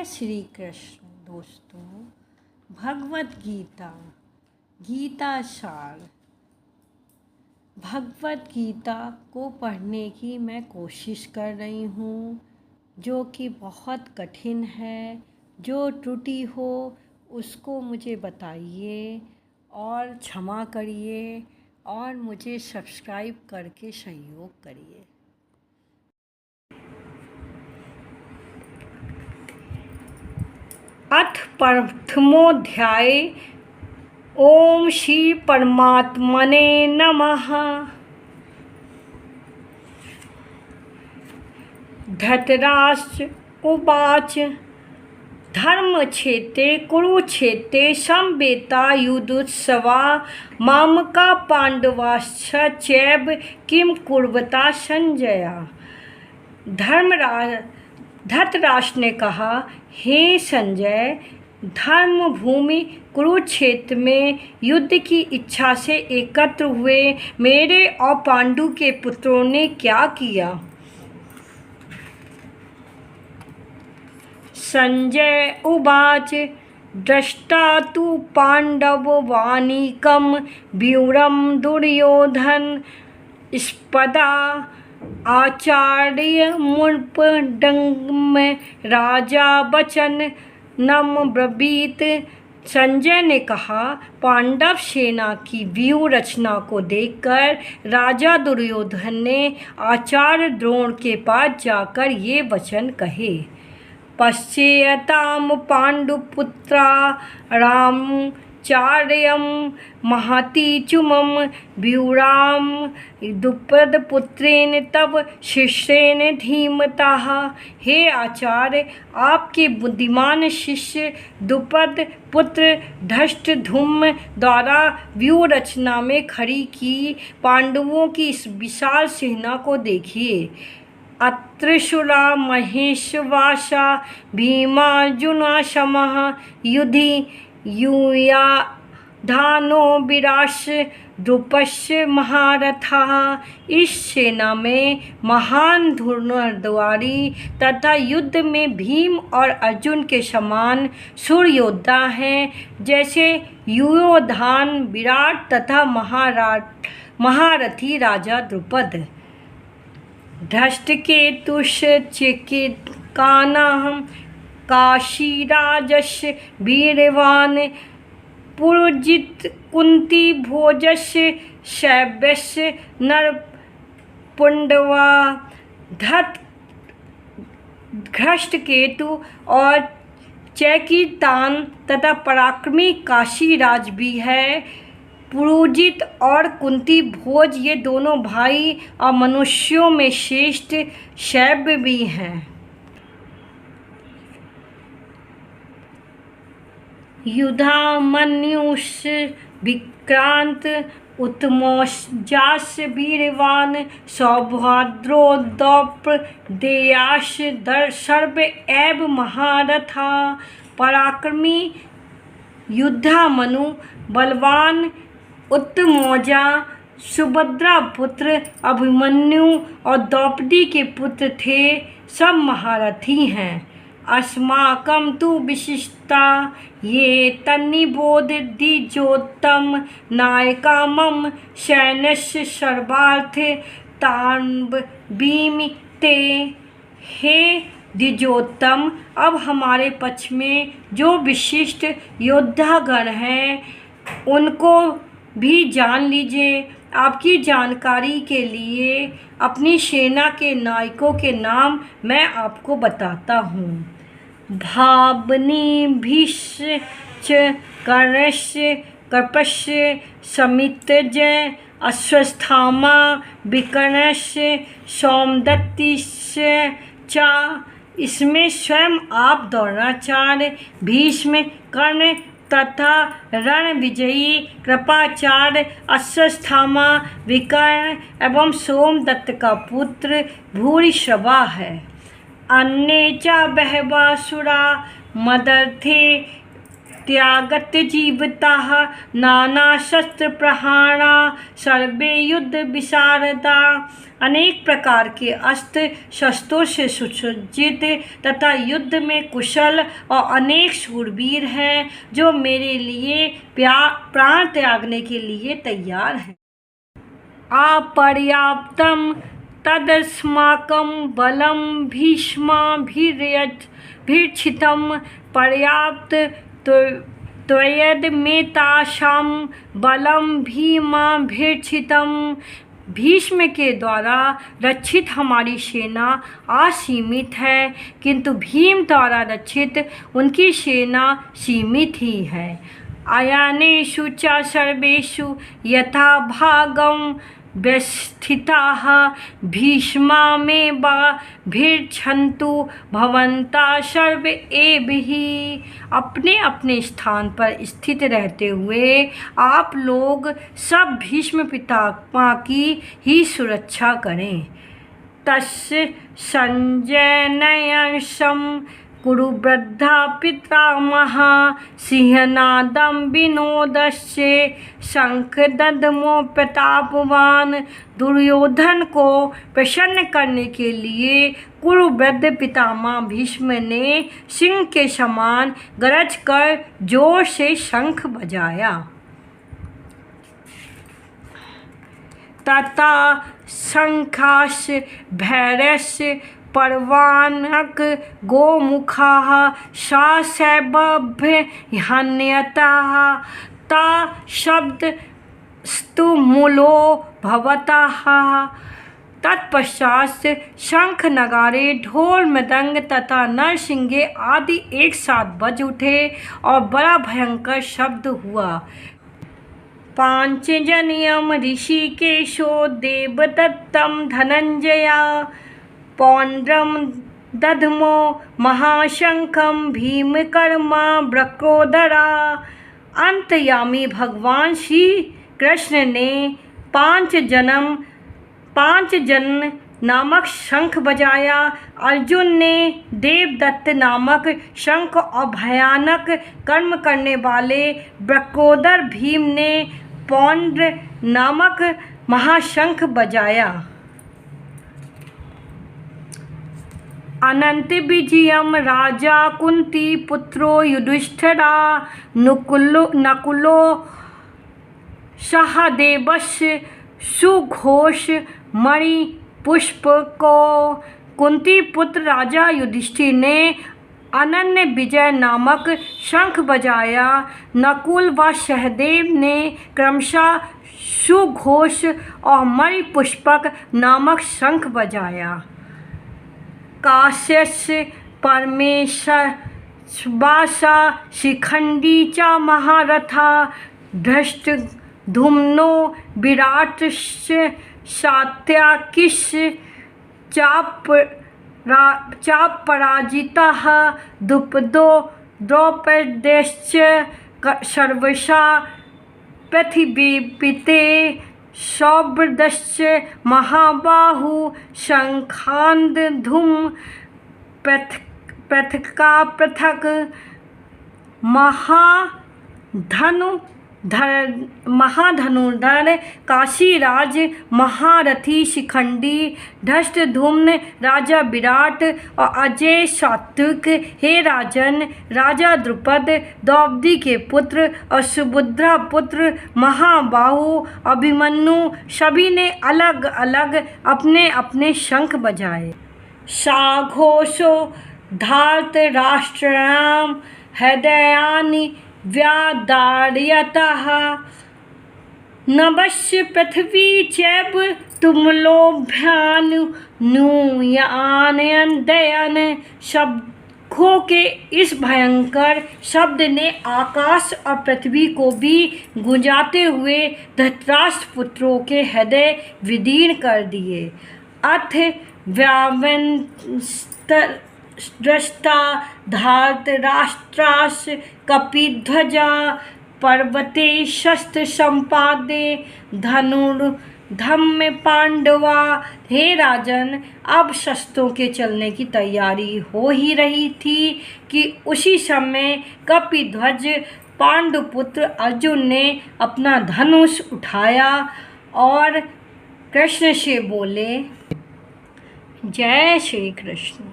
श्री कृष्ण दोस्तों। भगवत गीता, गीता सार। भगवत गीता को पढ़ने की मैं कोशिश कर रही हूँ, जो कि बहुत कठिन है। जो त्रुटि हो उसको मुझे बताइए और क्षमा करिए और मुझे सब्सक्राइब करके सहयोग करिए। अथ प्रथमोऽध्याय। ओम श्री परमात्मने नमः। धृतराष्ट्र उवाच धर्मक्षेत्रे कुरुक्षेत्रे समवेतायुधोत्सवा मामका पांडवाश्च चैव किं कुर्वता संजय। धृतराष्ट्र ने कहा, हे संजय, धर्म भूमि कुरुक्षेत्र में युद्ध की इच्छा से एकत्र हुए मेरे और पांडु के पुत्रों ने क्या किया। संजय उवाच दृष्टा तु पांडववानीकं व्यूरं दुर्योधन स्पदा आचार्यमुपडंगम राजा वचन नम ब्रवीत। संजय ने कहा, पांडव सेना की व्यूह रचना को देखकर राजा दुर्योधन ने आचार्य द्रोण के पास जाकर ये वचन कहे। पश्येताम पांडुपुत्रा रामचार्यं महतीचुमं व्यूराम द्रुपदपुत्रेण तव शिष्येन धीमताः। हे आचार्य, आपके बुद्धिमान शिष्य द्रुपद पुत्र धृष्टद्युम्न द्वारा व्यूह रचना में खड़ी की पांडवों की इस विशाल सेना को देखिए। अत्रिशूला महेशवासा भीमार्जुनाशमः युधि यूयाधानो विराश द्रुपस्य महारथः। इस सेना में महान धनुर्धारी तथा युद्ध में भीम और अर्जुन के समान शूर योद्धा हैं, जैसे युयोधान, विराट तथा महारथी राजा द्रुपद। धृष्टकेतुश्चेकितानहं काशीराजस्य वीर्यवान् पुरुजित कुंती भोजस्य शैब्यस्य नरपुंडवा। धृष्टकेतु और चैकितान तथा पराक्रमी काशीराज भी है। पुरुजित और कुंती भोज ये दोनों भाई और मनुष्यों में श्रेष्ठ शैब्य भी हैं। युधामन्युश्च विक्रांत उत्तमौजास्य वीर्यवान् सौभद्रो द्रौपदेयाश्च सर्व एव महारथा। पराक्रमी युधामनु बलवान उत्तमौजा सुभद्रा पुत्र अभिमन्यु और द्रौपदी के पुत्र थे, सब महारथी हैं। अस्माकं तु विशिष्टा ये तन्निबोध द्विजोत्तम नायकामं सैन्यस्य सर्वार्थ तान्वीमि ते। हे द्विजोत्तम, अब हमारे पक्ष में जो विशिष्ट योद्धागण हैं उनको भी जान लीजिए। आपकी जानकारी के लिए अपनी सेना के नायकों के नाम मैं आपको बताता हूँ। भावनी भीष्म कर्णस्य कृपस्य समितजय अश्वस्थामा विकर्णस्य सौमदत्तिस्य चा। इसमें स्वयं आप द्रोणाचार्य, भीष्म, कर्ण तथा रणविजयी कृपाचार्य, अश्वस्थामा, विकर्ण एवं सोमदत्त का पुत्र भूरिश्रवा है। अन्ये च बहवः सुरा मदर्थे त्यागत जीवताः नानाशस्त्रप्रहारा सर्वे युद्ध विशारदा। अनेक प्रकार के अस्त्र शस्त्रों से सुसज्जित तथा युद्ध में कुशल और अनेक शूरवीर हैं जो मेरे लिए प्राण त्यागने के लिए तैयार हैं। अपर्याप्तं तदस्माकं बलं भीष्माभिरक्षितं पर्याप्त त्वयदमेतासां बलं भीमाभिरक्षितं। भीष्म के द्वारा रक्षित हमारी सेना असीमित है, किंतु भीम द्वारा रक्षित उनकी सेना सीमित ही है। अयनेषु च सर्वेषु यथा भागं व्यवस्थिताः भीष्मामेवाभिरक्षन्तु भवन्तः सर्वे एव हि। अपने अपने स्थान पर स्थित रहते हुए आप लोग सब भीष्म पितामह की ही सुरक्षा करें। तस्य संजयनयनं कुरु वृद्धा पितामह सिंहनादं विनोदस्य शंखदद्मो प्रतापवान। दुर्योधन को प्रसन्न करने के लिए कुरुवृद्ध पितामह भीष्म ने सिंह के समान गरज कर जोर से शंख बजाया। तथा शंखास्य भैरस्य पर्वाणक गोमुखाः सशैवभ्यहन्यतः ता शब्दस्तुमुलो भवतः। तत्पश्चात शंख नगारे ढोल मृदंग तथा नरसिंगे आदि एक साथ बज उठे और बड़ा भयंकर शब्द हुआ। पांचजन्यम ऋषिकेशो देवदत्तं धनंजया पौंड्रम दधमो महाशंखम भीमकर्मा वक्रोदरा। अंतयामी भगवान श्री कृष्ण ने पांचजन नामक शंख बजाया। अर्जुन ने देवदत्त नामक शंख और भयानक कर्म करने वाले वक्रोदर भीम ने पौंड्र नामक महाशंख बजाया। अनंत विजयम राजा कुंती पुत्रो युधिष्ठिरा नकुलो सहदेवस्य सुघोष मणि पुष्प को। कुंती पुत्र राजा युधिष्ठिर ने अनन्य विजय नामक शंख बजाया। नकुल व सहदेव ने क्रमशः सुघोष और मणि पुष्पक नामक शंख बजाया। काश्यस्य परमेशवासा शिखंडी च महारथा धृष्टद्युम्नो विराटस्य सात्याकिश्च चापराजितः द्रौपदेश्च सर्वशा पृथिवीपते सौभद्रश्च महाबाहु शंखान्धूम पृथक् महाधनुर्धर काशीराज महारथी शिखंडी धृष्टद्युम्न राजा विराट और अजय सात्विक। हे राजन, राजा द्रुपद द्रौपदी के पुत्र और सुभद्रा पुत्र महाबाहु अभिमन्यु सभी ने अलग अलग अपने अपने शंख बजाए। साघोषो धार्तराष्ट्राणां हृदयानि व्यादारयतः नभस्य पृथ्वी चैव तुमुलोऽभ्यानुनूयन्। शंखों के इस भयंकर शब्द ने आकाश और पृथ्वी को भी गूंजाते हुए धृतराष्ट्र पुत्रों के हृदय विदीर्ण कर दिए। अथ व्यावंस्तदृष्टा धार्तराष्ट्रास्य कपिध्वजा पर्वते शस्त्र संपादे धम्म पांडवा। हे राजन, अब शस्त्रों के चलने की तैयारी हो ही रही थी कि उसी समय कपिध्वज पांडुपुत्र अर्जुन ने अपना धनुष उठाया और कृष्ण से बोले, जय श्री कृष्ण।